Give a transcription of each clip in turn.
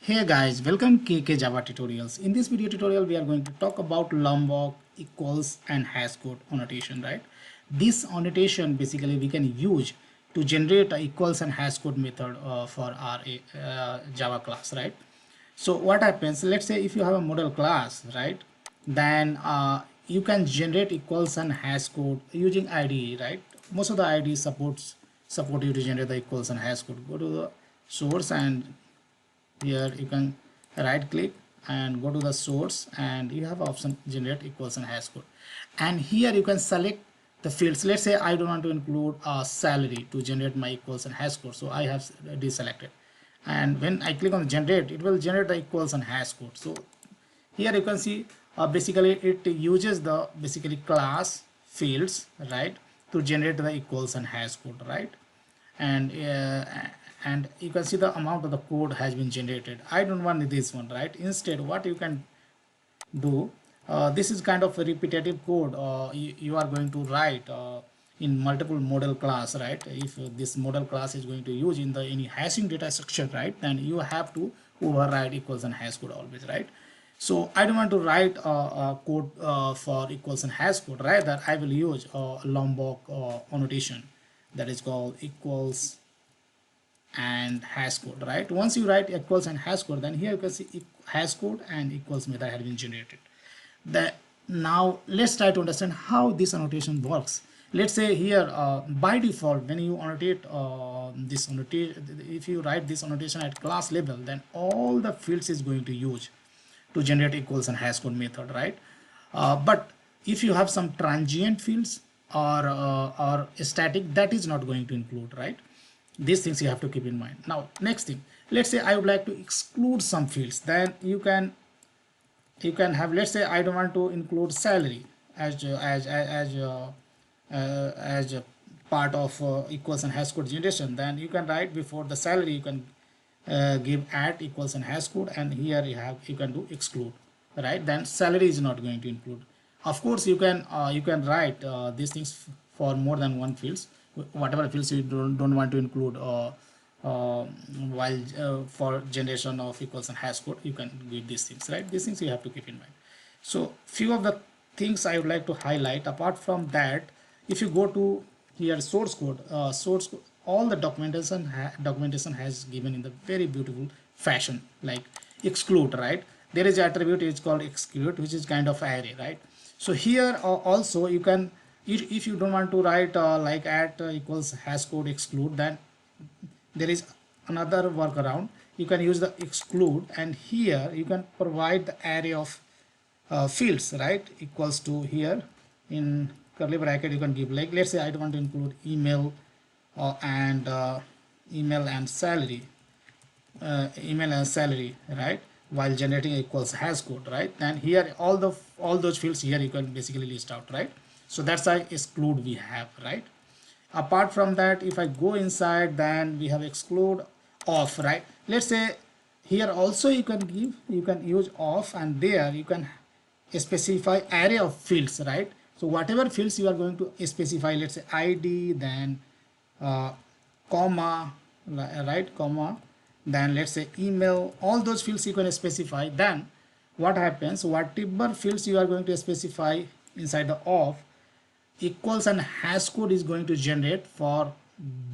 Hey guys, welcome KK Java Tutorials. In this video tutorial, we are going to talk about Lombok equals and hash code annotation, right? This annotation basically we can use to generate a equals and hash code method for our Java class, right? So what happens, let's say if you have a model class, right? Then you can generate equals and hash code using IDE, right? Most of the IDE support you to generate the equals and hash code. Go to the source, and here you can right click and go to the source, and you have option generate equals and hash code, and here you can select the fields. Let's say I don't want to include a salary to generate my equals and hash code, so I have deselected, and when I click on generate, it will generate the equals and hash code. So here you can see basically it uses the basically class fields, right, to generate the equals and hash code, right? And you can see the amount of the code has been generated. I don't want this one, right? Instead, what you can do, this is kind of a repetitive code you are going to write in multiple model class, right? If this model class is going to use in the any hashing data structure, right, then you have to override equals and hash code always, right? So I don't want to write a code for equals and hash code. Rather, I will use Lombok annotation that is called equals and hash code, right? Once you write equals and hash code, then here you can see hash code and equals method has been generated. Now let's try to understand how this annotation works. Let's say here by default, when you annotate this annotation, if you write this annotation at class level, then all the fields is going to use to generate equals and hash code method, right? But if you have some transient fields or static, that is not going to include, right? These things you have to keep in mind. Now next thing, let's say I would like to exclude some fields, then you can have, let's say I don't want to include salary as a part of equals and hash code generation, then you can write before the salary, you can give at equals and hash code, and here you can do exclude, right? Then salary is not going to include. Of course you can write these things for more than one fields, whatever fields you don't want to include while for generation of equals and hash code, you can give these things, right? These things you have to keep in mind. So few of the things I would like to highlight. Apart from that, if you go to here source code, all the documentation has given in the very beautiful fashion, like exclude, right? There is an attribute is called exclude, which is kind of array, right? So here also you can, if you don't want to write like at equals hash code exclude, then there is another workaround. You can use the exclude, and here you can provide the array of fields, right, equals to, here in curly bracket you can give, like let's say I don't want to include email and email and salary, right, while generating equals hash code, right? Then here all those fields here you can basically list out, right? So that's why exclude we have, right? Apart from that, if I go inside, then we have exclude off, right? Let's say here also you can use off, and there you can specify array of fields, right? So whatever fields you are going to specify, let's say id, then uh, comma, right, comma, then let's say email, all those fields you can specify. Then what happens, whatever fields you are going to specify inside the off, equals and hash code is going to generate for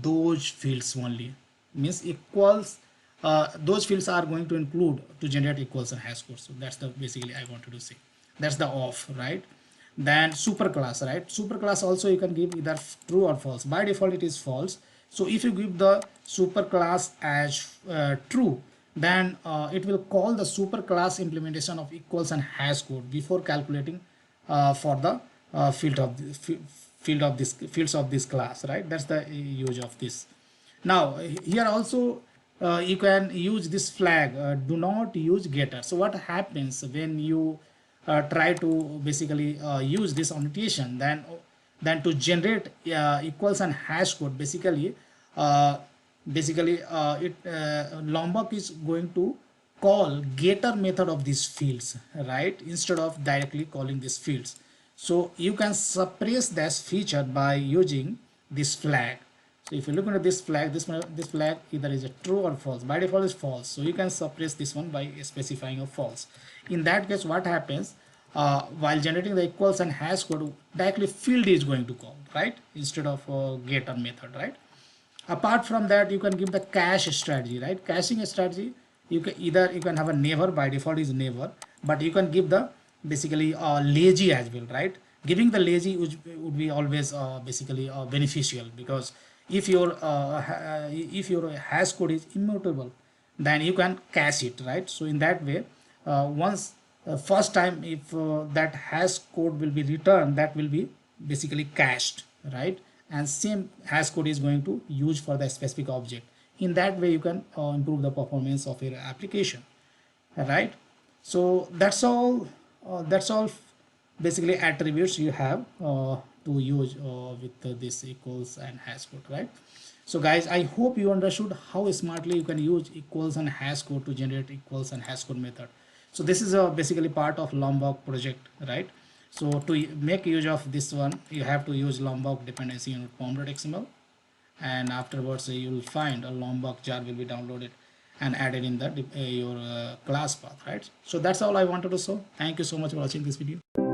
those fields only. Means equals, those fields are going to include to generate equals and hash code. So that's the basically I wanted to say. That's the off, right? Then superclass, right? Superclass also you can give either true or false. By default it is false. So if you give the superclass as true, then it will call the superclass implementation of equals and hash code before calculating for the fields of this class, right? That's the use of this. Now here also you can use this flag, do not use getter. So what happens when you try to basically use this annotation, then to generate equals and hash code, uh, Lombok is going to call getter method of these fields, right, instead of directly calling these fields. So you can suppress this feature by using this flag. So if you look at this flag, this flag either is a true or false. By default is false, so you can suppress this one by specifying a false. In that case, what happens, while generating the equals and hash code, directly field is going to call, right, instead of getter method, right? Apart from that, you can give the cache strategy, right? Caching strategy, you can either you can have a never, by default is never, but you can give the basically lazy as well, right? Giving the lazy would be always basically beneficial, because if your hash code is immutable, then you can cache it, right? So in that way, once first time if that hash code will be returned, that will be basically cached, right? And same hash code is going to use for the specific object. In that way, you can improve the performance of your application, right? So that's all basically attributes you have to use with this equals and hash code, right? So guys, I hope you understood how smartly you can use equals and hash code to generate equals and hash code method. So this is basically part of Lombok project, right? So to make use of this one, you have to use Lombok dependency on pom.xml, and afterwards you will find a Lombok jar will be downloaded and added in the your class path, right? So that's all I wanted to show. Thank you so much for watching this video.